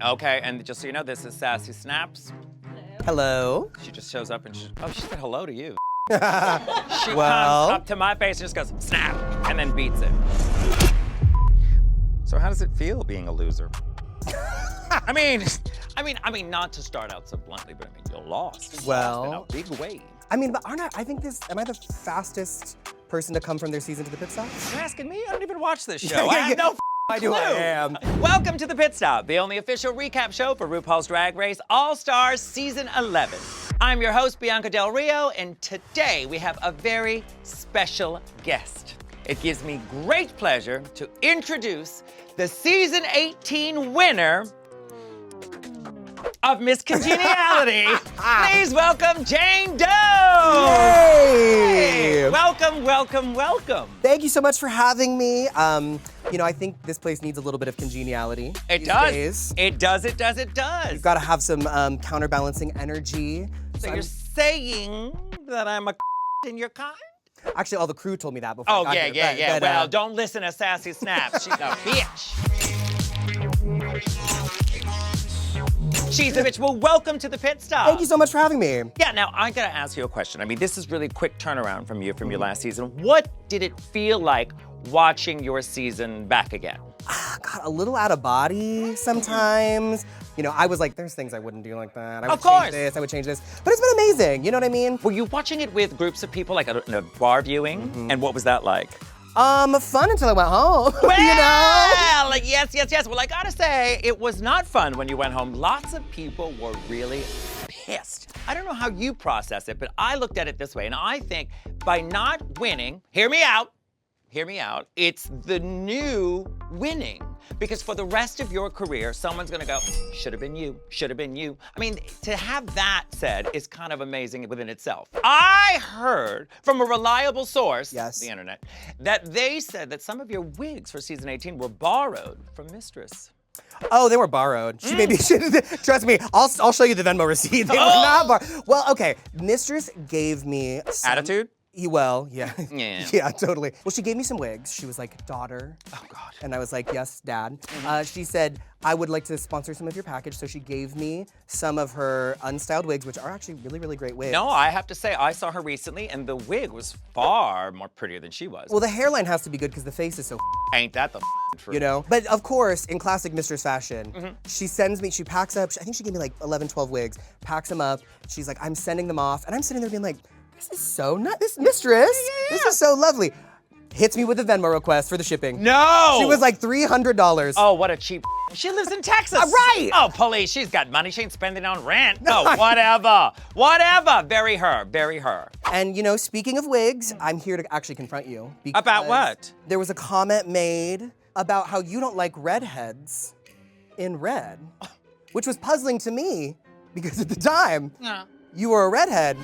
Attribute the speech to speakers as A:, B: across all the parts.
A: Okay, and just so you know, this is Sassy Snaps.
B: Hello.
A: She just shows up and she said hello to you.
B: She
A: Comes up to my face and just goes, snap, and then beats it. So how does it feel being a loser? I mean, not to start out so bluntly, but I mean, you lost.
B: Well,
A: in a big way.
B: I mean, but am I the fastest person to come from their season to the pit stop?
A: You're asking me? I don't even watch this show. I have no
B: I am.
A: Welcome to the Pit Stop, the only official recap show for RuPaul's Drag Race All-Stars Season 11. I'm your host, Bianca Del Rio, and today we have a very special guest. It gives me great pleasure to introduce the Season 18 winner of Miss Congeniality. Please welcome Jane Don't!
B: Yay!
A: Welcome, welcome, welcome.
B: Thank you so much for having me. You know, I think this place needs a little bit of congeniality.
A: It does.
B: Days.
A: It does, it does, it does.
B: You've got to have some counterbalancing energy.
A: So you're saying that I'm a in your kind?
B: Actually, all the crew told me that before. I
A: Oh,
B: got
A: yeah,
B: here,
A: yeah,
B: but-
A: yeah.
B: but,
A: Well, don't listen to Sassy Snaps. She's a bitch. She's a bitch. Well, welcome to the Pit Stop.
B: Thank you so much for having me.
A: Yeah, now I gotta ask you a question. I mean, this is really quick turnaround from you from your last season. What did it feel like watching your season back again?
B: God, a little out of body sometimes. You know, I was like, there's things I wouldn't do like that. I would
A: Of course.
B: change this, I would change this. But it's been amazing, you know what I mean?
A: Were you watching it with groups of people, like in a bar viewing? And what was that like?
B: Fun until I went home,
A: Well,
B: you know?
A: yes. Well, I gotta say, it was not fun when you went home. Lots of people were really pissed. I don't know how you process it, but I looked at it this way, and I think by not winning, hear me out, it's the new winning. Because for the rest of your career, someone's gonna go, should have been you, should have been you. I mean, to have that said is kind of amazing within itself. I heard from a reliable source,
B: Yes.
A: the internet, that they said that some of your wigs for season 18 were borrowed from Mistress.
B: Oh, they were borrowed. She maybe trust me. I'll show you the Venmo receipt. They were not borrowed. Well, okay. Mistress gave me some,
A: Attitude?
B: Well, yeah.
A: Yeah.
B: Yeah, totally. Well, she gave me some wigs. She was like, daughter.
A: Oh, God.
B: And I was like, yes, dad. She said, I would like to sponsor some of your package. So she gave me some of her unstyled wigs, which are actually really, really great wigs.
A: No, I have to say, I saw her recently, and the wig was far more prettier than she was.
B: Well, the hairline has to be good because the face is so
A: Ain't that the truth?
B: you know? But of course, in classic Mistress fashion, she packs up, I think she gave me like 11, 12 wigs, packs them up. She's like, I'm sending them off. And I'm sitting there being like, this is so nice, this Mistress, this is so lovely. Hits me with a Venmo request for the shipping.
A: No!
B: She was like $300.
A: Oh, what a cheap She lives in Texas.
B: Right.
A: Oh, police, she's got money. She ain't spending it on rent. No, whatever. Whatever. Very her. Very her.
B: And you know, speaking of wigs, I'm here to actually confront you.
A: About what?
B: There was a comment made about how you don't like redheads in red, which was puzzling to me because at the time, you were a redhead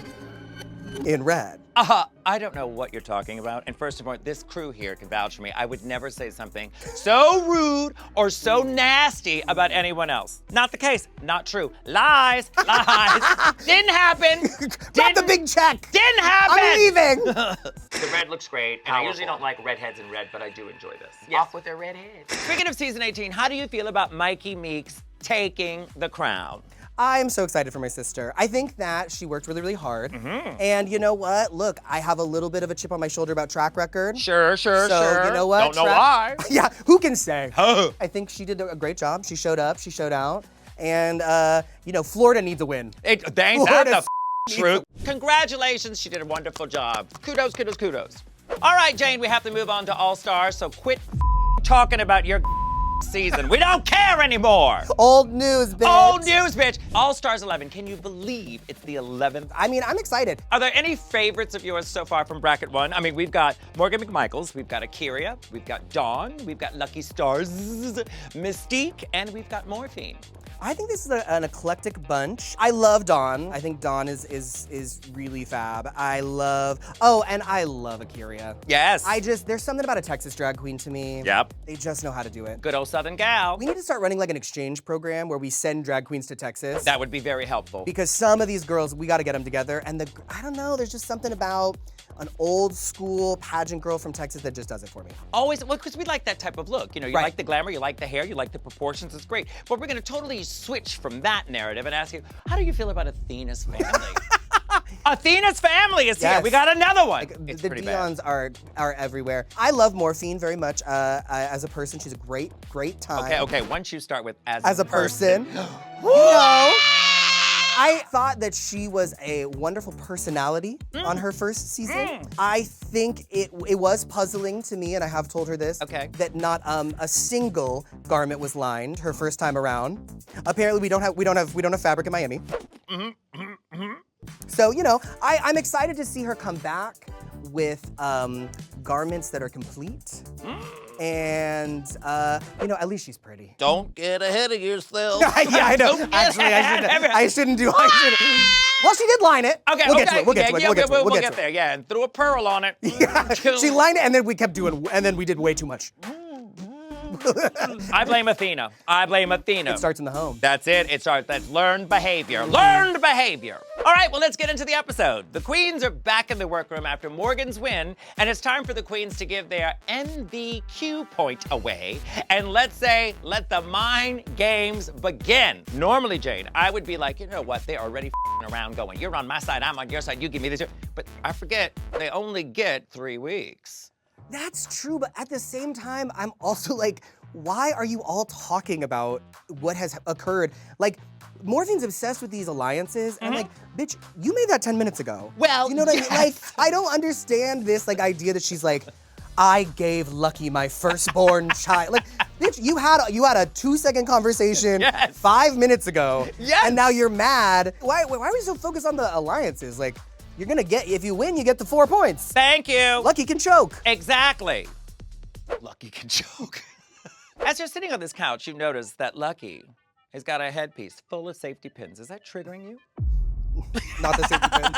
B: in red.
A: I don't know what you're talking about. And first of all, this crew here can vouch for me. I would never say something so rude or so nasty about anyone else. Not the case. Not true. Lies. Lies. Didn't happen.
B: Got the big check.
A: Didn't happen.
B: I'm leaving.
A: The red looks great, and I usually don't like redheads in red, but I do enjoy this. Yes. Off with their red heads. Speaking of season 18, how do you feel about Mikey Meeks taking the crown?
B: I'm so excited for my sister. I think that she worked really, really hard. And you know what? Look, I have a little bit of a chip on my shoulder about track record.
A: Sure.
B: So you know what?
A: Don't know why.
B: Yeah, who can say?
A: Huh.
B: I think she did a great job. She showed up, she showed out. And you know, Florida needs a win.
A: Ain't that
B: Florida's
A: the truth? Congratulations, she did a wonderful job. Kudos, kudos, kudos. All right, Jane, we have to move on to All-Stars, so quit talking about your season. We don't care anymore.
B: Old news, bitch.
A: Old news, bitch. All-Stars 11, can you believe it's the 11th?
B: I mean, I'm excited.
A: Are there any favorites of yours so far from bracket 1? I mean, we've got Morgan McMichaels, we've got Akira, we've got Dawn, we've got Lucky Stars, Mystique, and we've got Morphine.
B: I think this is an eclectic bunch. I love Dawn. I think Dawn is really fab. I love Akira.
A: Yes.
B: There's something about a Texas drag queen to me.
A: Yep.
B: They just know how to do it.
A: Good old Southern gal.
B: We need to start running like an exchange program where we send drag queens to Texas.
A: That would be very helpful.
B: Because some of these girls, we gotta get them together. And I don't know, there's just something about an old school pageant girl from Texas that just does it for me.
A: Always, well, because we like that type of look. You know, you like the glamour, you like the hair, you like the proportions, it's great. But we're gonna totally switch from that narrative and ask you, how do you feel about Athena's family? Athena's family is here. We got another one. It's
B: the
A: pretty
B: Dion's are everywhere. I love Morphine very much. As a person, she's a great time.
A: Okay. Once you start with as
B: a person, you know, I thought that she was a wonderful personality on her first season. I think it was puzzling to me, and I have told her this, that not a single garment was lined her first time around. Apparently, we don't have fabric in Miami. So, you know, I'm excited to see her come back with garments that are complete. And, you know, at least she's pretty.
C: Don't get ahead of yourself.
B: Yeah, I know. Actually, I shouldn't. Well, she did line it.
A: Okay,
B: We'll get to it. We'll get
A: there. Yeah, and threw a pearl on it.
B: Yeah. She lined it, and then we kept doing, and then we did way too much.
A: I blame Athena.
B: It starts in the home.
A: That's it. That's learned behavior. Learned behavior. All right, well, let's get into the episode. The queens are back in the workroom after Morgan's win, and it's time for the queens to give their MVQ point away. And let the mind games begin. Normally, Jane, I would be like, you know what? They're already around going, you're on my side, I'm on your side, you give me this. But I forget, they only get 3 weeks.
B: That's true, but at the same time, I'm also like, why are you all talking about what has occurred? Like, Morphine's obsessed with these alliances, and like, bitch, you made that 10 minutes ago.
A: Well,
B: you know what I mean? Like, I don't understand this like idea that she's like, I gave Lucky my firstborn child. Like, bitch, you had a 2-second conversation 5 minutes ago, and now you're mad. Why are we so focused on the alliances? Like, you're gonna get, if you win, you get the 4 points.
A: Thank you.
B: Lucky can choke.
A: Exactly. Lucky can choke. As you're sitting on this couch, you notice that Lucky has got a headpiece full of safety pins. Is that triggering you?
B: Not the safety pins.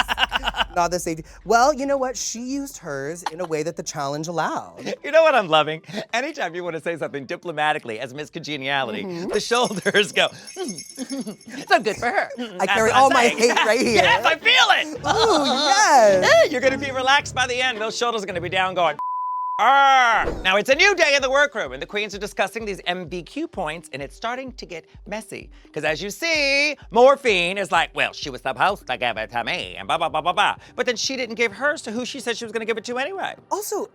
B: Not the safety. Well, you know what? She used hers in a way that the challenge allowed.
A: You know what I'm loving? Anytime you want to say something diplomatically as Miss Congeniality, the shoulders go, so good for her.
B: I carry all my hate right here.
A: Yes, I feel it.
B: Ooh, yes.
A: You're going to be relaxed by the end. Those shoulders are going to be down going, Now, it's a new day in the workroom, and the queens are discussing these MVQ points, and it's starting to get messy. Because as you see, Morphine is like, well, she was supposed to give it to me, and blah, blah, blah, blah, blah. But then she didn't give hers to who she said she was gonna give it to anyway.
B: Also,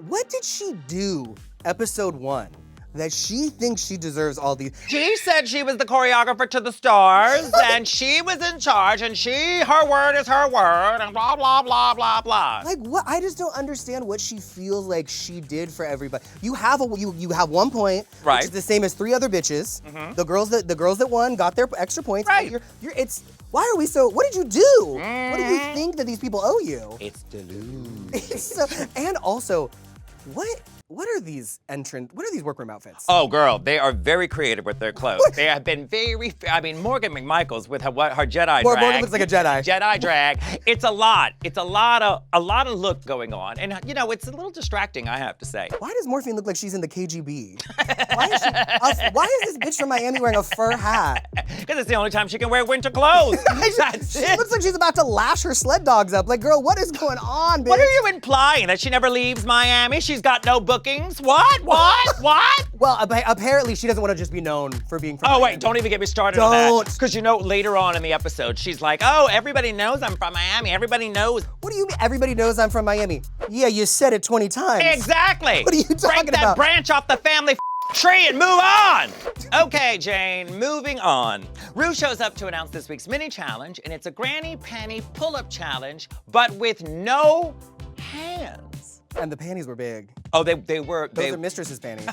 B: what did she do episode 1 that she thinks she deserves all these?
A: She said she was the choreographer to the stars, and she was in charge, and her word is her word, and blah, blah, blah, blah, blah.
B: Like, what? I just don't understand what she feels like she did for everybody. You have 1 point,
A: right,
B: which is the same as 3 other bitches. The girls that won got their extra points.
A: Right.
B: Why are we so, what did you do? What do you think that these people owe you?
A: It's delusion.
B: And also, what are these workroom outfits?
A: Oh, girl, they are very creative with their clothes. They have been Morgan McMichaels with her Jedi drag.
B: Morgan looks like a Jedi.
A: Jedi drag. It's a lot. It's a lot of look going on. And, you know, it's a little distracting, I have to say.
B: Why does Morphine look like she's in the KGB? Why is this bitch from Miami wearing a fur hat?
A: Because it's the only time she can wear winter clothes.
B: She looks like she's about to lash her sled dogs up. Like, girl, what is going on, bitch?
A: What are you implying? That she never leaves Miami? She's got no bookings? What?
B: Well, apparently she doesn't want to just be known for being from
A: Miami.
B: Miami.
A: Wait, don't even get me started on that. Because you know, later on in the episode, she's like, oh, everybody knows I'm from Miami. Everybody knows.
B: What do you mean everybody knows I'm from Miami? Yeah, you said it 20 times.
A: Exactly.
B: What are you talking about?
A: Break that branch off the family tree and move on. Okay, Jane, moving on. Ru shows up to announce this week's mini challenge, and it's a granny panty pull-up challenge, but with no hands.
B: And the panties were big.
A: Oh, they were.
B: Those are mistress's panties.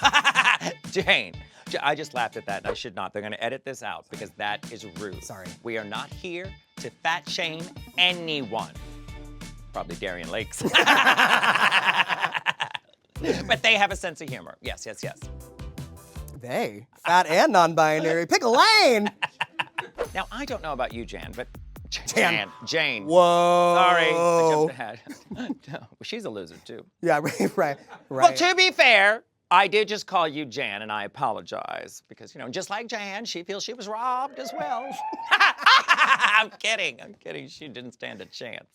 A: Jane, I just laughed at that. I should not. They're gonna edit this out because that is rude.
B: Sorry.
A: We are not here to fat shame anyone. Probably Darian Lakes. But they have a sense of humor. Yes.
B: They? Fat and non-binary. Pick a lane!
A: Now, I don't know about you, Jan, but Jane.
B: Whoa.
A: Sorry, I jumped ahead. No, she's a loser, too.
B: Yeah, right.
A: Well, to be fair, I did just call you Jan, and I apologize because, just like Jan, she feels she was robbed as well. I'm kidding. She didn't stand a chance.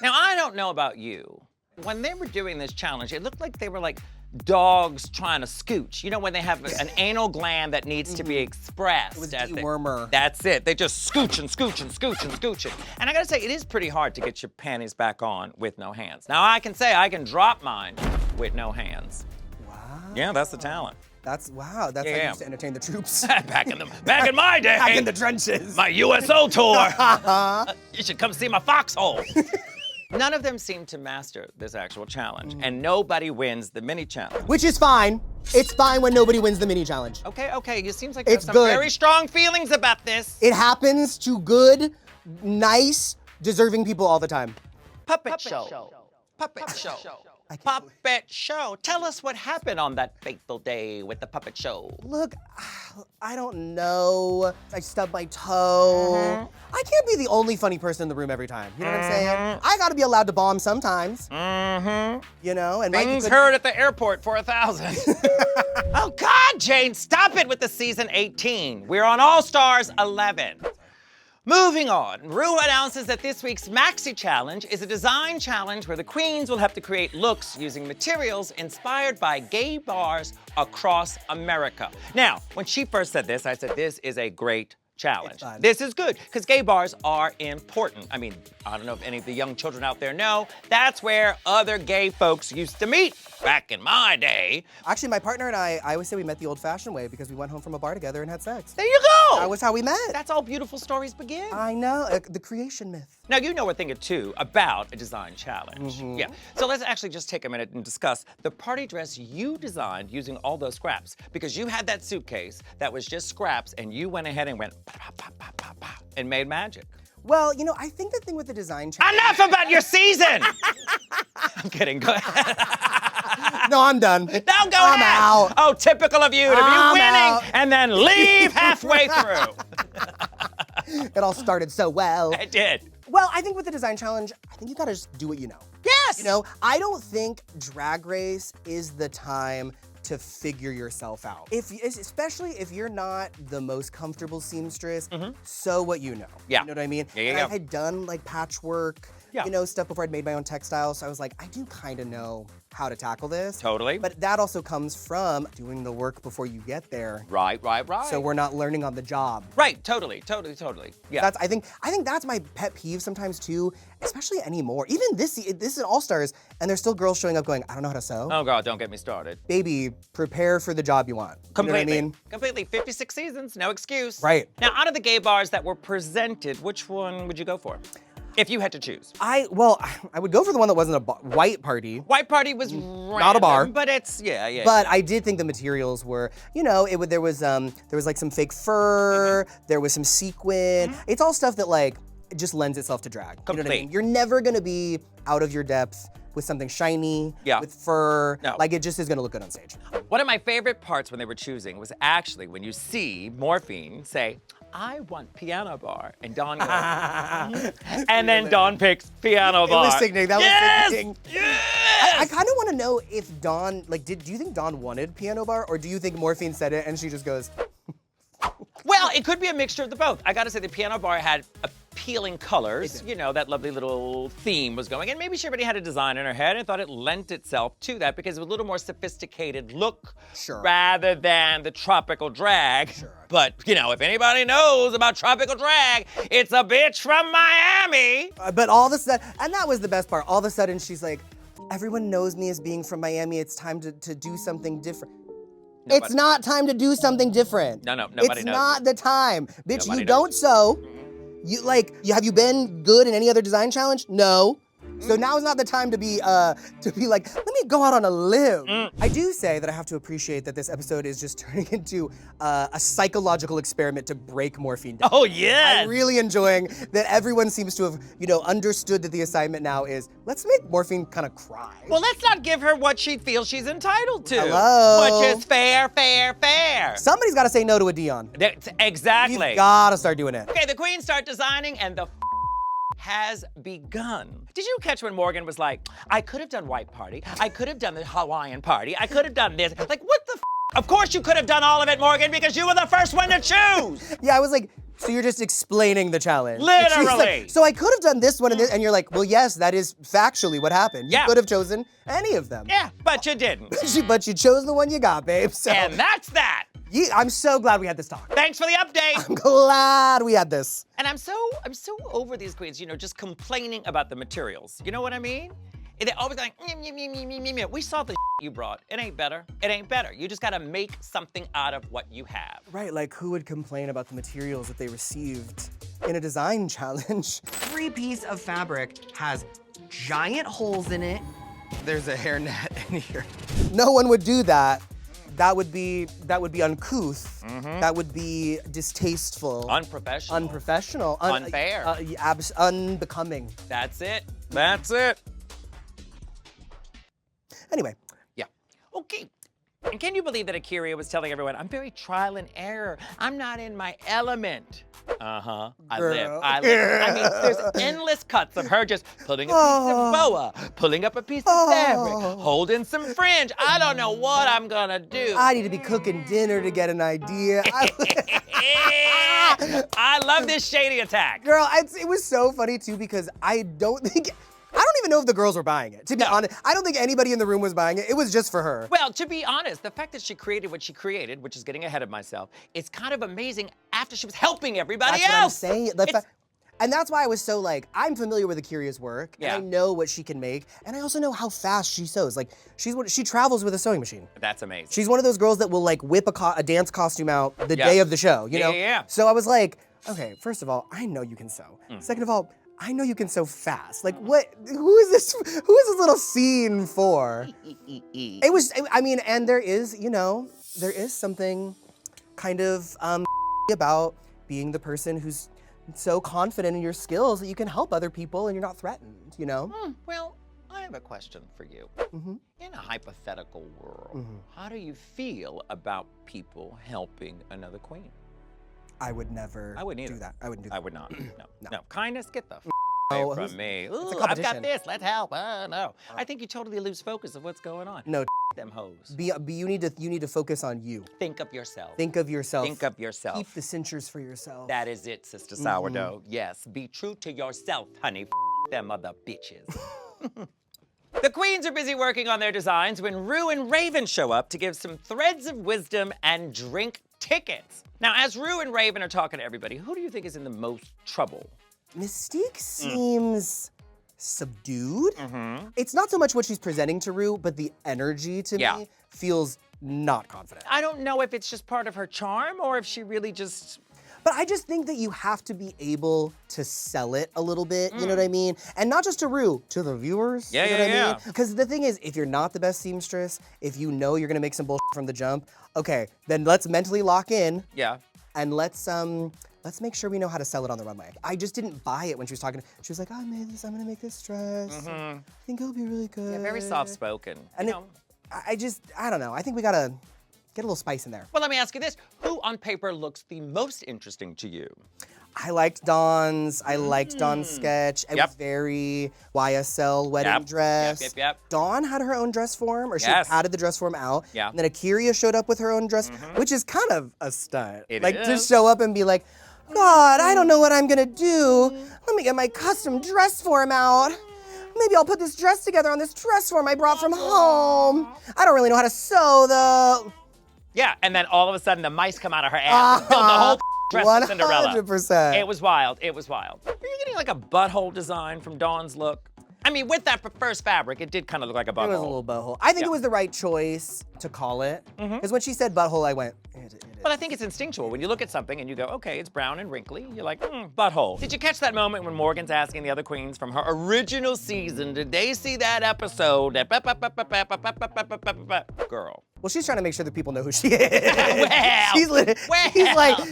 A: Now, I don't know about you. When they were doing this challenge, it looked like they were like dogs trying to scooch. When they have an anal gland that needs to be expressed.
B: It was dewormer.
A: That's it. They just scooch and scooch and scooch and scooch it. And I gotta say, it is pretty hard to get your panties back on with no hands. Now, I can say I can drop mine with no hands.
B: Wow.
A: Yeah, that's the talent.
B: That's how you used to entertain the troops.
A: back in my day.
B: Back in the trenches.
A: My USO tour. You should come see my foxhole. None of them seem to master this actual challenge, and nobody wins the mini challenge.
B: Which is fine. It's fine when nobody wins the mini challenge.
A: Okay. It seems like there's some
B: good.
A: very strong feelings about this.
B: It happens to good, nice, deserving people all the time.
A: Puppet show. Puppet show. Puppet show. Tell us what happened on that fateful day with the puppet show.
B: Look, I don't know. I stubbed my toe. I can't be the only funny person in the room every time. You know what I'm saying? I gotta be allowed to bomb sometimes. And
A: Things heard at the airport for 1,000. Oh God, Jane, stop it with the season 18. We're on All Stars 11. Moving on, Ru announces that this week's Maxi Challenge is a design challenge where the queens will have to create looks using materials inspired by gay bars across America. Now, when she first said this, I said, this is a great challenge. This is good, because gay bars are important. I mean, I don't know if any of the young children out there know, that's where other gay folks used to meet back in my day.
B: Actually, my partner and I always say we met the old-fashioned way because we went home from a bar together and had sex.
A: There you go!
B: That was how we met.
A: That's how beautiful stories begin.
B: I know, the creation myth.
A: Now, you know a thing or two about a design challenge. Yeah, so let's actually just take a minute and discuss the party dress you designed using all those scraps, because you had that suitcase that was just scraps and you went ahead and went and made magic.
B: Well, I think the thing with the design challenge...
A: Enough about your season! I'm kidding, go ahead.
B: No, I'm done.
A: No, go
B: I'm
A: ahead.
B: out.
A: Oh, typical of you to be
B: I'm
A: winning
B: out.
A: and then leave halfway through.
B: It all started so well.
A: It did.
B: Well, I think with the design challenge, I think you gotta just do what you know.
A: Yes!
B: I don't think Drag Race is the time to figure yourself out. Especially if you're not the most comfortable seamstress, sew what you know.
A: Yeah.
B: You know what I mean?
A: Yeah.
B: I had done like patchwork, stuff before I'd made my own textiles, so I was like, I do kind of know how to tackle this.
A: Totally.
B: But that also comes from doing the work before you get there.
A: Right.
B: So we're not learning on the job.
A: Right, totally. Yeah.
B: I think that's my pet peeve sometimes too, especially anymore. Even this is All Stars, and there's still girls showing up going, I don't know how to sew.
A: Oh God, don't get me started.
B: Baby, prepare for the job you want.
A: Completely.
B: You know what I mean?
A: Completely. 56 seasons, no excuse.
B: Right.
A: Now, out of the gay bars that were presented, which one would you go for? If you had to choose.
B: I would go for the one that wasn't a white party.
A: White party was random,
B: not a bar,
A: but it's yeah.
B: But I did think the materials were, there was like some fake fur, there was some sequin. It's all stuff that like just lends itself to drag. You know what I mean? You're never gonna be out of your depth with something shiny, with fur.
A: No.
B: Like it just is gonna look good on stage.
A: One of my favorite parts when they were choosing was actually when you see Morphine say, I want piano bar, and Dawn goes, and then Dawn picks piano bar.
B: It was sickening, that was sickening.
A: Yes!
B: I kind of want to know if Dawn, do you think Dawn wanted piano bar, or do you think Morphine said it and she just goes?
A: Well, it could be a mixture of the both. I gotta say the piano bar had appealing colors. That lovely little theme was going. And maybe she already had a design in her head and thought it lent itself to that because it was a little more sophisticated look rather than the tropical drag. But, if anybody knows about tropical drag, it's a bitch from Miami.
B: But all of a sudden, and that was the best part, all of a sudden she's like, everyone knows me as being from Miami. It's time to do something different. It's not time to do something different.
A: No, nobody knows.
B: It's not the time. Bitch,
A: Nobody
B: you don't sew. Have you been good in any other design challenge? No. So now is not the time to be like, let me go out on a limb. I do say that I have to appreciate that this episode is just turning into a psychological experiment to break Morphine down.
A: Oh, yes!
B: I'm really enjoying that everyone seems to have, understood that the assignment now is, let's make Morphine kind of cry.
A: Well, let's not give her what she feels she's entitled to.
B: Hello?
A: Which is fair.
B: Somebody's got to say no to a Dion.
A: Exactly.
B: You've got to start doing it.
A: Okay, the queens start designing and the has begun. Did you catch when Morgan was like, I could have done white party, I could have done the Hawaiian party, I could have done this. Like, what the f? Of course you could have done all of it, Morgan, because you were the first one to choose.
B: Yeah, I was like, so you're just explaining the challenge.
A: Literally.
B: She's like, so I could have done this one and this, and you're like, well, yes, that is factually what happened.
A: Yeah.
B: You could have chosen any of them.
A: Yeah, but you didn't.
B: But you chose the one you got, babe. So
A: And that's that.
B: I'm so glad we had this talk.
A: Thanks for the update.
B: I'm glad we had this.
A: And I'm so over these queens, you know, just complaining about the materials. You know what I mean? They're always like, we saw the you brought. It ain't better. It ain't better. You just gotta make something out of what you have.
B: Right, like who would complain about the materials that they received in a design challenge? Every piece of fabric has giant holes in it. There's a hairnet in here. No one would do that. That would be uncouth. That would be distasteful.
A: Unprofessional.
B: Unprofessional.
A: Unfair.
B: Unbecoming.
A: That's it. That's it.
B: Anyway.
A: Yeah. Okay. And can you believe that Akira was telling everyone, I'm very trial and error. I'm not in my element. Uh-huh. I live. I mean, there's endless cuts of her just pulling a piece of boa, pulling up a piece of fabric, holding some fringe. I don't know what I'm gonna do.
B: I need to be cooking dinner to get an idea.
A: I love this shady attack.
B: Girl, it was so funny too because I don't even know if the girls were buying it. To be honest, I don't think anybody in the room was buying it. It was just for her.
A: Well, to be honest, the fact that she created what she created, which is getting ahead of myself, it's kind of amazing after she was helping everybody
B: That's
A: else.
B: what I'm saying. And that's why I was so like, I'm familiar with Akira's work, and I know what she can make, and I also know how fast she sews. Like, she travels with a sewing machine.
A: That's amazing.
B: She's one of those girls that will like whip a dance costume out the day of the show, you know?
A: Yeah.
B: So I was like, okay, first of all, I know you can sew. Second of all, I know you can sew fast. Like, who is this little scene for? And there is, there is something kind of about being the person who's so confident in your skills that you can help other people and you're not threatened, you know?
A: Well, I have a question for you. In a hypothetical world, how do you feel about people helping another queen?
B: I would never
A: I wouldn't either.
B: do that. I wouldn't do that.
A: I would not. No. Kindness, get the
B: Oh,
A: away from me.
B: a
A: Ooh, I've
B: competition.
A: got this. Let's help. No. I think you totally lose focus of what's going on.
B: No,
A: Them hoes.
B: you need to focus on you.
A: Think of yourself.
B: Think of yourself.
A: Think of yourself.
B: Keep the censures for yourself.
A: That is it, Sister Sourdough. Yes, be true to yourself, honey. Them other bitches. The queens are busy working on their designs when Rue and Raven show up to give some threads of wisdom and drink tickets. Now, as Rue and Raven are talking to everybody, who do you think is in the most trouble?
B: Mystique seems subdued. It's not so much what she's presenting to Rue, but the energy to me feels not confident.
A: I don't know if it's just part of her charm or if she really just...
B: But I just think that you have to be able to sell it a little bit, you know what I mean? And not just to Rue, to the viewers, you know what I mean? Because the thing is, if you're not the best seamstress, if you know you're gonna make some bullshit from the jump, okay, then let's mentally lock in.
A: Yeah.
B: And let's make sure we know how to sell it on the runway. I just didn't buy it when she was talking. She was like, I made this, I'm gonna make this dress. I think it'll be really good.
A: Yeah, very soft-spoken.
B: And I don't know. I think we gotta get a little spice in there.
A: Well, let me ask you this. Who on paper looks the most interesting to you?
B: I liked Dawn's. I liked Dawn's sketch. It was very YSL wedding dress. Dawn had her own dress form, or she padded the dress form out. And then Akira showed up with her own dress, which is kind of a stunt. To show up and be like, God, I don't know what I'm gonna do. Let me get my custom dress form out. Maybe I'll put this dress together on this dress form I brought from home. I don't really know how to sew though.
A: Yeah, and then all of a sudden the mice come out of her ass and fill the whole dress of Cinderella.
B: 100%.
A: It was wild, it was wild. Are you getting like a butthole design from Dawn's look? I mean, with that first fabric, it did kind of look like a butthole.
B: It was a little butthole. I think it was the right choice to call it. Because when she said butthole, I went, it is.
A: Well, I think it's instinctual. When you look at something and you go, okay, it's brown and wrinkly, you're like, butthole. Did you catch that moment when Morgan's asking the other queens from her original season, did they see that episode? Girl.
B: Well, she's trying to make sure that people know who she is.
A: Well.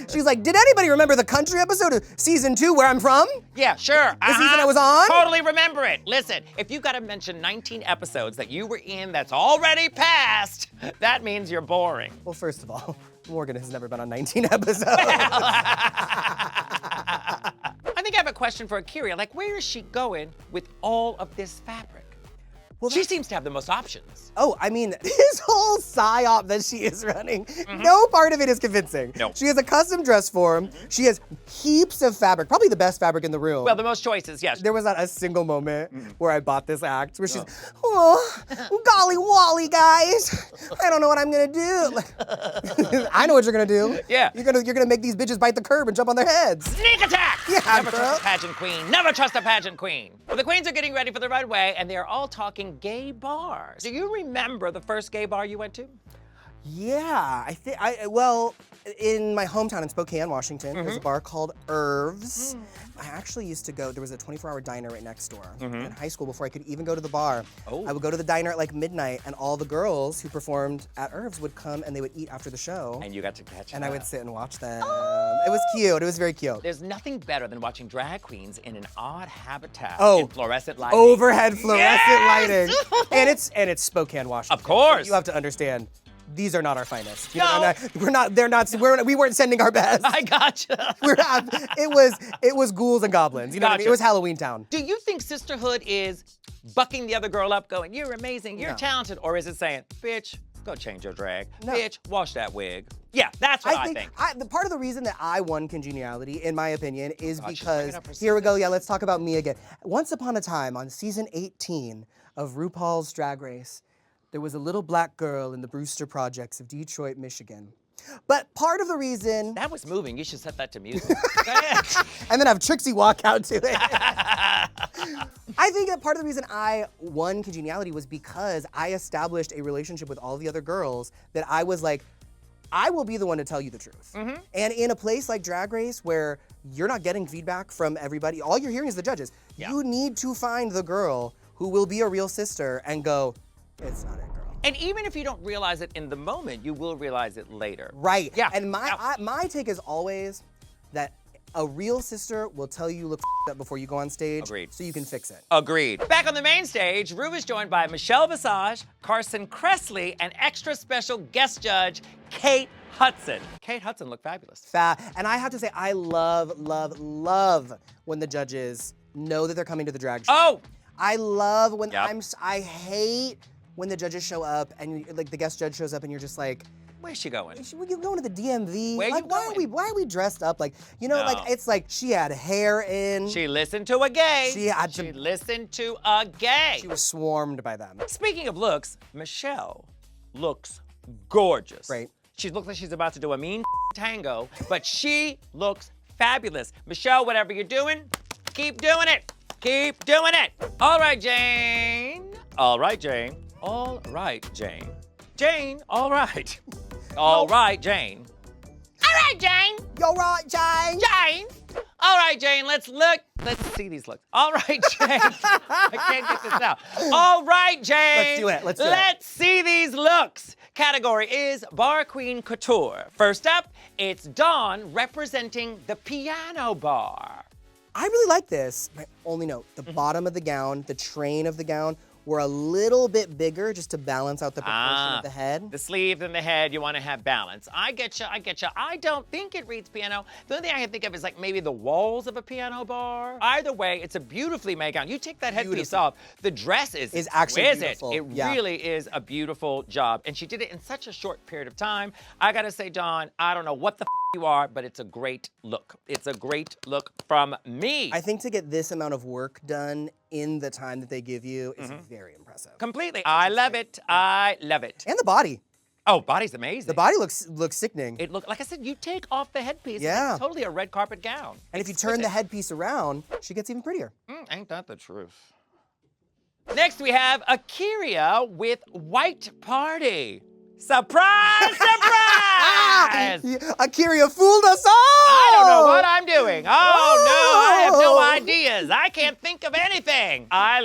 B: She's like, did anybody remember the country episode of season 2 where I'm from?
A: Yeah, sure.
B: The season I was on?
A: Totally remember it. Listen, if you gotta mention 19 episodes that you were in that's already passed, that means you're boring.
B: Well, first of all, Morgan has never been on 19 episodes.
A: I think have a question for Akira. Like, where is she going with all of this fabric?
B: Well,
A: She seems to have the most options.
B: Oh, I mean, this whole psyop that she is running, no part of it is convincing.
A: No.
B: She has a custom dress form. She has heaps of fabric, probably the best fabric in the room.
A: Well, the most choices, yes.
B: There was not a single moment where I bought this act where she's, oh, golly wally, guys. I don't know what I'm gonna do. Like, I know what you're gonna do.
A: Yeah.
B: You're gonna make these bitches bite the curb and jump on their heads.
A: Sneak attack!
B: Yeah,
A: Never
B: bro.
A: trust a pageant queen. Never trust a pageant queen. Well, the queens are getting ready for the runway, and they're all talking gay bars. Do you remember the first gay bar you went to?
B: Yeah, well, in my hometown in Spokane, Washington, there's a bar called Irv's. I actually used to go, there was a 24-hour diner right next door. In high school, before I could even go to the bar, I would go to the diner at like midnight, and all the girls who performed at Irv's would come and they would eat after the show.
A: And you got to catch
B: And
A: them.
B: I would sit and watch them. It was cute, it was very cute.
A: There's nothing better than watching drag queens in an odd habitat
B: Oh,
A: in fluorescent lighting.
B: Overhead fluorescent
A: Yes!
B: lighting. and it's Spokane, Washington.
A: Of course.
B: You have to understand, these are not our finest. You
A: No.
B: know, we weren't sending our best.
A: I gotcha.
B: It was ghouls and goblins. You know what I mean?
A: Gotcha.
B: It was Halloween Town.
A: Do you think sisterhood is bucking the other girl up, going, you're amazing, you're
B: No.
A: talented, or is it saying, bitch, go change your drag.
B: No.
A: Bitch, wash that wig. Yeah, that's what I think.
B: The part of the reason that I won Congeniality, in my opinion, is
A: God, she's
B: because,
A: bringing up her
B: here we go, yeah, let's talk about me again. Once upon a time, on season 18 of RuPaul's Drag Race, there was a little black girl in the Brewster Projects of Detroit, Michigan. But part of the reason,
A: That was moving. You should set that to music. Go ahead.
B: and then have Trixie walk out to it. I think that part of the reason I won Congeniality was because I established a relationship with all the other girls that I was like, I will be the one to tell you the truth. And in a place like Drag Race where you're not getting feedback from everybody, all you're hearing is the judges.
A: Yeah.
B: You need to find the girl who will be a real sister and go, it's not it, girl.
A: And even if you don't realize it in the moment, you will realize it later.
B: Right.
A: Yeah.
B: And
A: Yeah.
B: my take is always that a real sister will tell you look up before you go on stage.
A: Agreed.
B: So you can fix it.
A: Agreed. Back on the main stage, Ru is joined by Michelle Visage, Carson Kressley, and extra special guest judge, Kate Hudson. Kate Hudson looked fabulous.
B: And I have to say, I love when the judges know that they're coming to the drag show.
A: Oh!
B: I love when
A: Yep.
B: I hate when the judges show up and like the guest judge shows up and you're just like,
A: Where's she going?
B: we're going to the DMV.
A: Where you
B: like,
A: going?
B: why are we dressed up like, you know,
A: No.
B: like it's like she had hair in.
A: She listened to a gay.
B: She
A: listened to a gay.
B: She was swarmed by them.
A: Speaking of looks, Michelle looks gorgeous.
B: Right.
A: She looks like she's about to do a mean tango, but she looks fabulous. Michelle, whatever you're doing, keep doing it. Keep doing it. All right, Jane. All right, Jane. All right, Jane. Jane, all right. All right, Jane. All right, Jane.
B: You're right, Jane.
A: Jane. All right, Jane, let's look. Let's see these looks. All right, Jane. I can't get this out. All right, Jane.
B: Let's do it. Let's do it.
A: Let's see these looks. Category is Bar Queen Couture. First up, it's Dawn representing the piano bar.
B: I really like this. My only note, the bottom of the gown, the train of the gown, were a little bit bigger just to balance out the proportion of the head.
A: The sleeves and the head, you want to have balance. I get you, I get you. I don't think it reads piano. The only thing I can think of is like maybe the walls of a piano bar. Either way, it's a beautifully made gown. You take that headpiece
B: Beautiful.
A: off, the dress is
B: actually
A: exquisite.
B: beautiful.
A: It
B: Yeah.
A: really is a beautiful job. And she did it in such a short period of time. I gotta say, Dawn, I don't know what the you are, but it's a great look. It's a great look from me.
B: I think to get this amount of work done in the time that they give you is very impressive.
A: Completely. I love it. I love it.
B: And the body.
A: Oh, body's amazing.
B: The body looks sickening.
A: It look like I said, you take off the headpiece.
B: Yeah.
A: It's totally a red carpet gown.
B: And if you turn the headpiece around, she gets even prettier.
A: Ain't that the truth? Next, we have Akira with White Party. Surprise, surprise!
B: Akira fooled us all!
A: I don't know what I'm doing. Oh, no, I have no ideas. I can't think of anything. I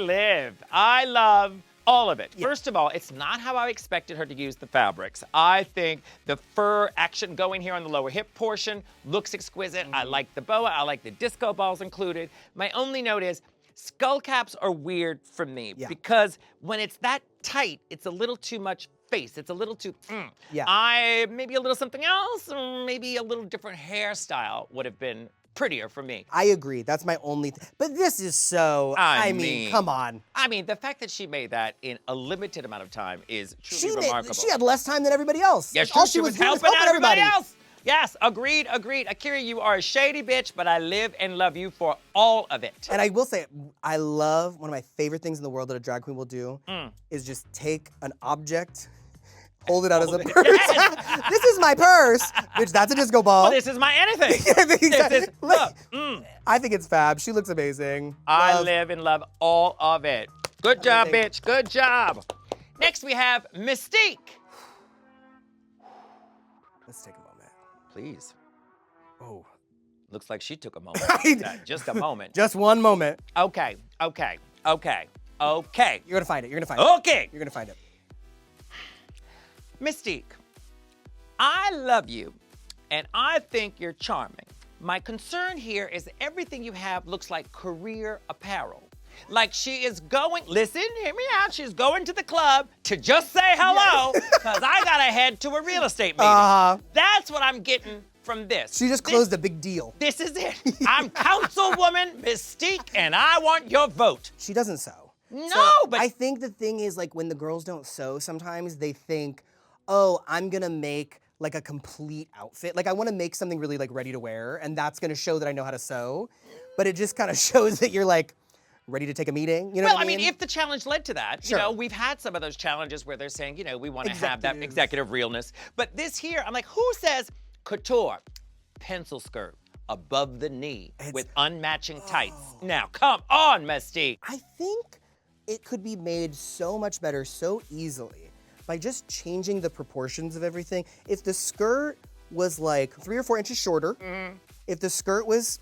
A: love all of it. First of all, it's not how I expected her to use the fabrics. I think the fur action going here on the lower hip portion looks exquisite. I like the boa. I like the disco balls included. My only note is skull caps are weird for me because when it's that tight, it's a little too much face. It's a little too,
B: Yeah.
A: maybe a little something else, or maybe a little different hairstyle would have been prettier for me.
B: I agree. That's my only. But this is so. I mean, come on.
A: I mean, the fact that she made that in a limited amount of time is truly remarkable.
B: She had less time than everybody else.
A: Yeah,
B: Like,
A: sure,
B: all
A: she was
B: doing
A: helping everybody else. Yes, agreed. Akira, you are a shady bitch, but I live and love you for all of it.
B: And I will say, I love, one of my favorite things in the world that a drag queen will do is just take an object, hold it out as a purse.
A: Yes.
B: This is my purse, bitch, that's a disco ball.
A: Well, this is my anything.
B: Exactly.
A: This is, look,
B: I think it's fab. She looks amazing.
A: I
B: Love.
A: live and love all of it. Good job, bitch. Good job. Next, we have Mystique.
B: Let's take a moment.
A: Please.
B: Oh.
A: Looks like she took a moment. Just a moment.
B: Just one moment.
A: Okay.
B: You're gonna find it. You're gonna find it.
A: Okay.
B: You're gonna find it.
A: Mystique, I love you, and I think you're charming. My concern here is everything you have looks like career apparel. Like she is going, listen, hear me out, she's going to the club to just say hello, because I gotta head to a real estate meeting. That's what I'm getting from this.
B: She just closed a big deal.
A: This is it. I'm Councilwoman Mystique, and I want your vote.
B: She doesn't sew.
A: No, but
B: I think the thing is, like, when the girls don't sew, sometimes they think, oh, I'm gonna make like a complete outfit. Like, I wanna make something really like ready to wear, and that's gonna show that I know how to sew. But it just kind of shows that you're like, ready to take a meeting, you know
A: well,
B: what I mean?
A: if the challenge led to that,
B: Sure.
A: you know, we've had some of those challenges where they're saying, you know, we want to have that executive realness. But this here, I'm like, who says couture, pencil skirt, above the knee with unmatching tights? Now, come on, Mystique.
B: I think it could be made so much better so easily by just changing the proportions of everything. If the skirt was like 3 or 4 inches shorter, if the skirt was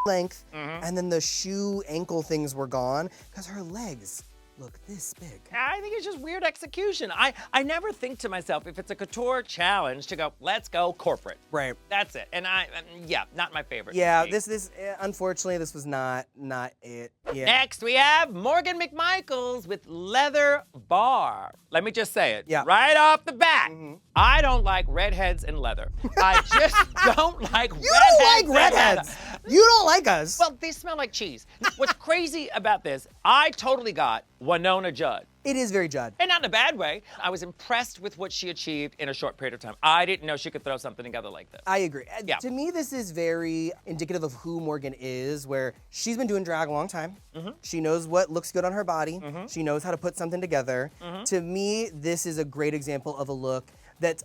B: length, and then the shoe ankle things were gone, because her legs look this big.
A: I think it's just weird execution. I never think to myself, if it's a couture challenge, to go, let's go corporate.
B: Right.
A: That's it. And yeah, not my favorite.
B: Yeah, this unfortunately, this was not it. Yeah.
A: Next, we have Morgan McMichaels with leather bar. Let me just say it.
B: Yeah.
A: Right off the bat, I don't like redheads and leather. I just don't like redheads.
B: You don't like
A: and
B: redheads.
A: leather.
B: You don't like us.
A: Well, they smell like cheese. What's crazy about this, I totally got Winona Judd.
B: It is very Judd.
A: And not in a bad way. I was impressed with what she achieved in a short period of time. I didn't know she could throw something together like this.
B: I agree.
A: Yeah.
B: To me, this is very indicative of who Morgan is, where she's been doing drag a long time. She knows what looks good on her body. She knows how to put something together. To me, this is a great example of a look that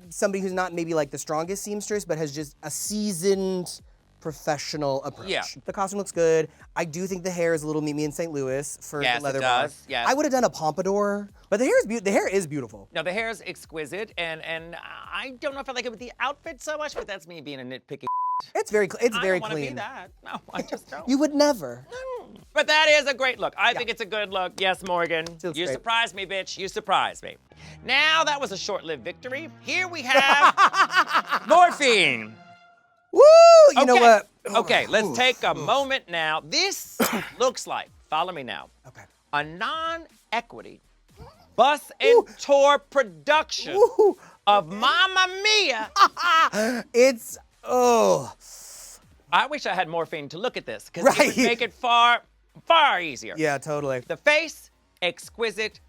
B: somebody who's not maybe like the strongest seamstress, but has just a seasoned professional approach.
A: Yeah.
B: The costume looks good. I do think the hair is a little Mimi in St. Louis for
A: Yes,
B: the leather
A: it does.
B: bar.
A: Yes.
B: I would have done a pompadour, but the hair is beautiful.
A: No, the hair is exquisite, and I don't know if I like it with the outfit so much, but that's me being a nitpicky.
B: It's very
A: I
B: very
A: don't want to be
B: clean.
A: that. No, I just don't.
B: You would never.
A: But that is a great look. I think it's a good look. Yes, Morgan.
B: Looks
A: You
B: great.
A: surprised me, bitch. You surprised me. Now, that was a short-lived victory. Here we have Morphine.
B: Woo! You know what?
A: Okay, let's take a moment now. This looks like, follow me now,
B: Okay.
A: a non-equity bus and tour production
B: Woo.
A: of Mamma Mia.
B: It's
A: I wish I had morphine to look at this, because it
B: Right.
A: would make it far, far easier.
B: yeah, totally.
A: The face, exquisite,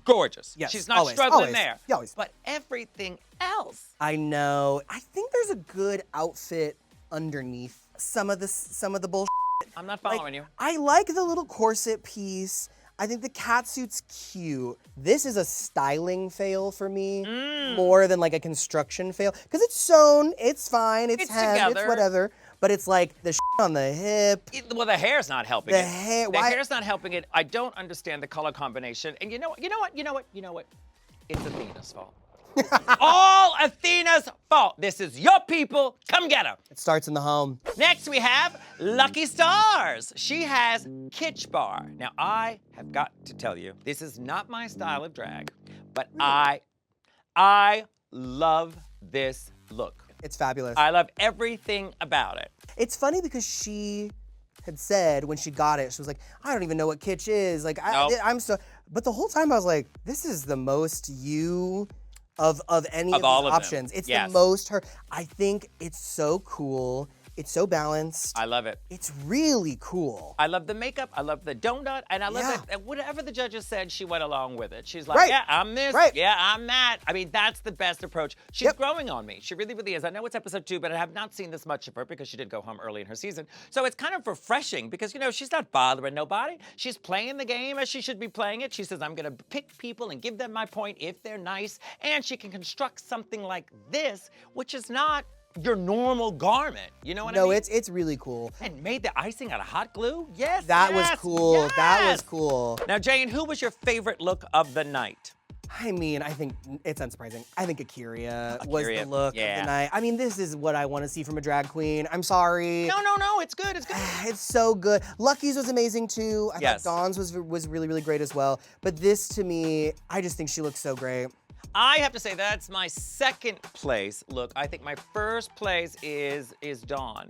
A: gorgeous.
B: Yes,
A: She's not
B: always,
A: struggling
B: always.
A: there.
B: Yeah, always.
A: But everything else.
B: I know. I think there's a good outfit underneath some of the bullshit.
A: I'm not following you.
B: I like the little corset piece. I think the catsuit's cute. This is a styling fail for me, more than like a construction fail. Because it's sewn, it's fine, it's hemmed, it's
A: together.
B: whatever. But it's like the on the hip.
A: Well, the hair's not helping
B: The
A: it.
B: hair-
A: The
B: why-
A: hair's not helping it. I don't understand the color combination. And you know what? It's Athena's fault. All Athena's fault. This is your people. Come get her.
B: It starts in the home.
A: Next, we have Lucky Stars. She has Kitsch Bar. Now, I have got to tell you, this is not my style of drag, but I love this look.
B: It's fabulous.
A: I love everything about it.
B: It's funny because she had said when she got it, she was like, I don't even know what kitsch is. Like,
A: Nope.
B: I'm so, but the whole time I was like, this is the most you of any of
A: all
B: these
A: of them.
B: options. It's
A: Yes.
B: the most her. I think it's so cool. It's so balanced.
A: I love it.
B: It's really cool.
A: I love the makeup, I love the donut, and I love
B: Yeah.
A: that whatever the judges said, she went along with it. She's like,
B: Right.
A: yeah, I'm this,
B: Right.
A: yeah, I'm that. I mean, that's the best approach. She's
B: Yep.
A: growing on me. She really, really is. I know it's episode 2, but I have not seen this much of her because she did go home early in her season. So it's kind of refreshing because, you know, she's not bothering nobody. She's playing the game as she should be playing it. She says, I'm gonna pick people and give them my point if they're nice. And she can construct something like this, which is not your normal garment. You know what I
B: No,
A: mean?
B: it's really cool.
A: And made the icing out of hot glue? Yes,
B: That was
A: yes,
B: cool.
A: yes.
B: That was cool.
A: Now, Jane, who was your favorite look of the night?
B: I mean, I think it's unsurprising. I think Akira was the
A: Akira,
B: look
A: yeah.
B: of the night. I mean, this is what I want to see from a drag queen. I'm sorry.
A: No, it's good, it's good.
B: It's so good. Lucky's was amazing too. I
A: Yes.
B: thought Dawn's was really, really great as well. But this to me, I just think she looks so great.
A: I have to say that's my second place look. I think my first place is Dawn.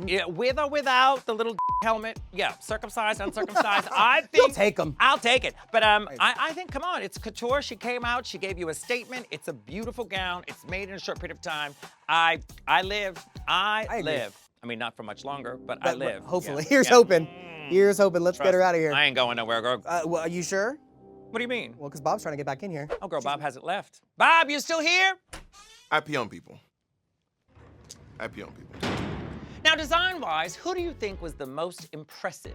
A: Yeah, with or without the little helmet. Yeah, circumcised, uncircumcised. I think
B: You'll take 'em.
A: I'll take it. But I think, come on, it's couture. She came out, she gave you a statement. It's a beautiful gown. It's made in a short period of time. I live. I
B: agree.
A: live. I mean, not for much longer, but I
B: But
A: live.
B: hopefully.
A: Yeah.
B: Here's
A: Yeah.
B: hoping. Here's hoping. Let's get her out of here.
A: I ain't going nowhere, girl.
B: Well, are you sure?
A: What do you mean?
B: Well, because Bob's trying to get back in here.
A: Oh, girl, Bob hasn't left. Bob, you still here?
D: I pee on people. I pee on people.
A: Now, design-wise, who do you think was the most impressive?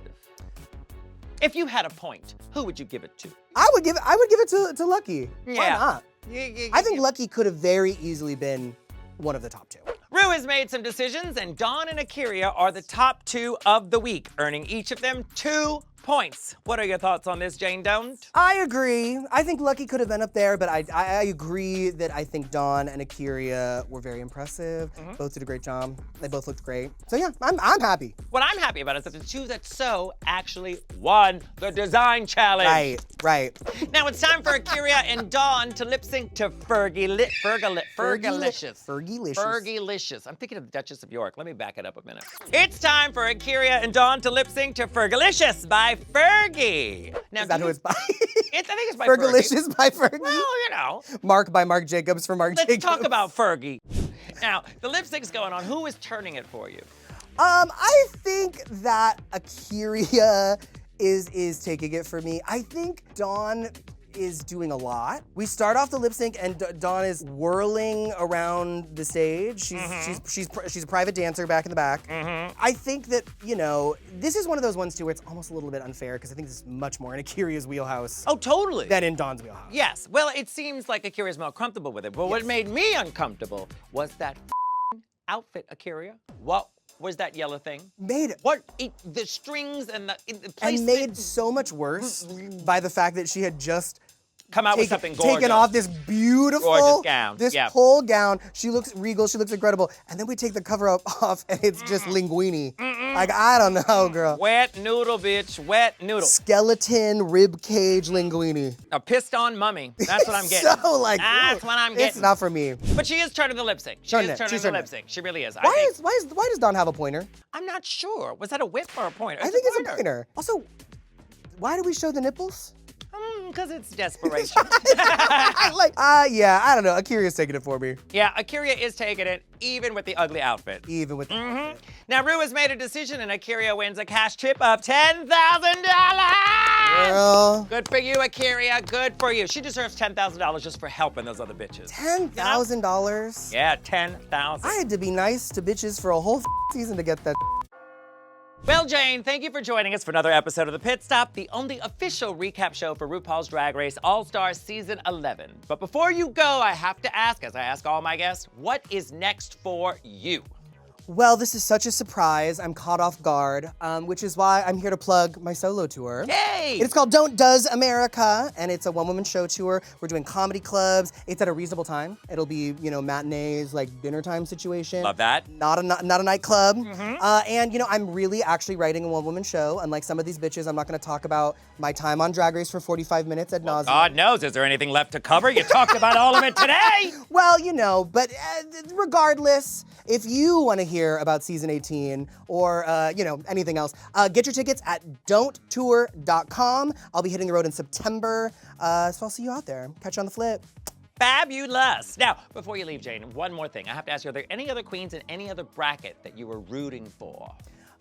A: If you had a point, who would you give it to?
B: I would give it to Lucky. Why
A: Yeah.
B: not?
A: Yeah,
B: I think Lucky could have very easily been one of the top 2.
A: Rue has made some decisions, and Dawn and Akira are the top 2 of the week, earning each of them 2 points. What are your thoughts on this, Jane Don't?
B: I agree. I think Lucky could have been up there, but I agree that I think Dawn and Akira were very impressive. Both did a great job. They both looked great. So yeah, I'm happy.
A: What I'm happy about is that the 2 that sew actually won the design challenge.
B: Right.
A: Now it's time for Akira and Dawn to lip sync to Fergalicious. Fergalicious. I'm thinking of the Duchess of York. Let me back it up a minute. It's time for Akira and Dawn to lip sync to Fergalicious by Fergie. Now,
B: Is that who it's by?
A: I think it's by Fergie.
B: Fergalicious by Fergie?
A: Well, you know.
B: Mark by Mark Jacobs for Mark
A: Let's
B: Jacobs.
A: talk about Fergie. Now, the lip sync's going on. Who is turning it for you?
B: I think that Akira is taking it for me. I think Dawn is doing a lot. We start off the lip sync and Dawn is whirling around the stage. She's a private dancer back in the back. I think that, you know, this is one of those ones too where it's almost a little bit unfair because I think this is much more in Akira's wheelhouse
A: Oh, totally.
B: than in Dawn's wheelhouse.
A: Yes. Well, it seems like Akira's more comfortable with it. But what made me uncomfortable was that outfit, Akira. What was that yellow thing?
B: Made
A: The strings and the
B: and
A: placement.
B: made so much worse by the fact that she had just
A: Come out with something gorgeous.
B: taken off this beautiful
A: Gorgeous gown,
B: this
A: yeah.
B: whole gown. She looks regal, she looks incredible. And then we take the cover up off and it's just linguini. Like, I don't know, girl.
A: Wet noodle, bitch. Wet noodle.
B: Skeleton, rib cage, linguini.
A: A pissed on mummy. That's what I'm getting.
B: So like,
A: That's what I'm getting.
B: It's not for me.
A: But she is turning the lip sync. She
B: Turning
A: is
B: it.
A: turning
B: She's
A: the
B: turning
A: lip
B: it.
A: sync. She really is.
B: Why does Dawn have a pointer?
A: I'm not sure. Was that a whip or a pointer?
B: I think it's a pointer. Also, why do we show the nipples?
A: Because it's desperation.
B: Yeah, I don't know. Akira's taking it for me.
A: Yeah, Akira is taking it, even with the ugly outfit.
B: Even with
A: Now, Rue has made a decision, and Akira wins a cash tip of $10,000.
B: Girl.
A: Good for you, Akira. Good for you. She deserves $10,000 just for helping those other bitches.
B: $10,000?
A: Yeah, $10,000.
B: I had to be nice to bitches for a whole season to get that.
A: Well, Jane, thank you for joining us for another episode of The Pit Stop, the only official recap show for RuPaul's Drag Race All-Stars Season 11. But before you go, I have to ask, as I ask all my guests, what is next for you?
B: Well, this is such a surprise. I'm caught off guard, which is why I'm here to plug my solo tour.
A: Yay!
B: It's called Don't Does America, and it's a one-woman show tour. We're doing comedy clubs. It's at a reasonable time. It'll be, you know, matinees, like dinner time situation.
A: Love that.
B: Not a nightclub. And, you know, I'm really actually writing a one-woman show. Unlike some of these bitches, I'm not gonna talk about my time on Drag Race for 45 minutes ad nauseam.
A: God knows, is there anything left to cover? You talked about all of it today!
B: Well, you know, but regardless, if you want to hear about season 18 or, you know, anything else, get your tickets at don'ttour.com. I'll be hitting the road in September, so I'll see you out there. Catch you on the flip.
A: Fabulous. Now, before you leave, Jane, one more thing. I have to ask you, are there any other queens in any other bracket that you were rooting for?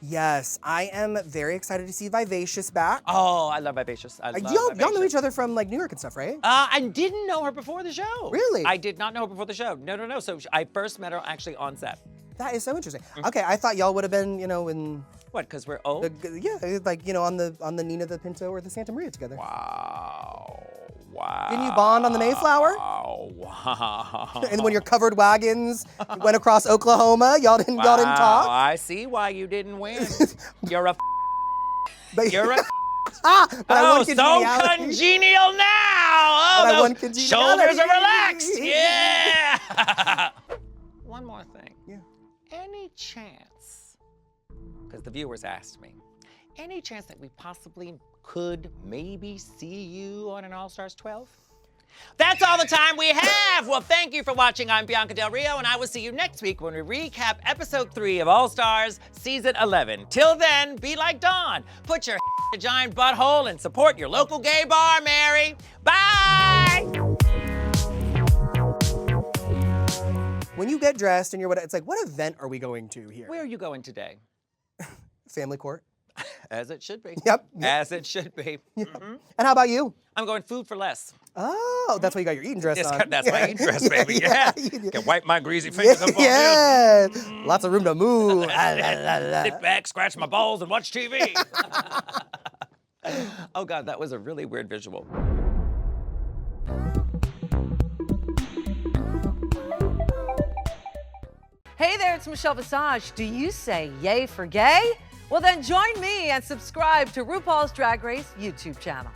B: Yes, I am very excited to see Vivacious back.
A: Oh, I love Vivacious.
B: Y'all know each other from like New York and stuff, right?
A: I didn't know her before the show.
B: Really?
A: I did not know her before the show. No. So I first met her actually on set.
B: That is so interesting. Okay, I thought y'all would have been, you know, in
A: What, because we're old?
B: yeah, like, you know, on the Nina the Pinto or the Santa Maria together.
A: Wow.
B: Didn't you bond on the Mayflower?
A: Wow.
B: And when your covered wagons went across Oklahoma, y'all didn't talk?
A: I see why you didn't win. You're a
B: But,
A: You're a
B: but I
A: Oh,
B: won
A: so
B: congeniality.
A: congenial now!
B: But I
A: Oh,
B: won
A: those
B: congeniality.
A: shoulders are relaxed! Yeah! One more thing.
B: Yeah.
A: Any chance, because the viewers asked me, any chance that we possibly could maybe see you on an All-Stars 12? That's all the time we have. Well, thank you for watching. I'm Bianca Del Rio, and I will see you next week when we recap episode 3 of All Stars season 11. Till then, be like Dawn. Put your in a giant butthole and support your local gay bar, Mary. Bye!
B: When you get dressed and it's like, what event are we going to here?
A: Where are you going today?
B: Family court.
A: As it should be.
B: Yep.
A: As it should be.
B: And how about you?
A: I'm going food for less.
B: Oh, that's why you got your eating dress
A: Yes,
B: on.
A: that's my eating dress, baby. Yeah. Can wipe my greasy
B: Yeah,
A: fingers up on
B: yeah. Lots of room to move.
A: this. Sit back, scratch my balls, and watch TV. Oh, God, that was a really weird visual.
E: Hey there, it's Michelle Visage. Do you say yay for gay? Well, then join me and subscribe to RuPaul's Drag Race YouTube channel.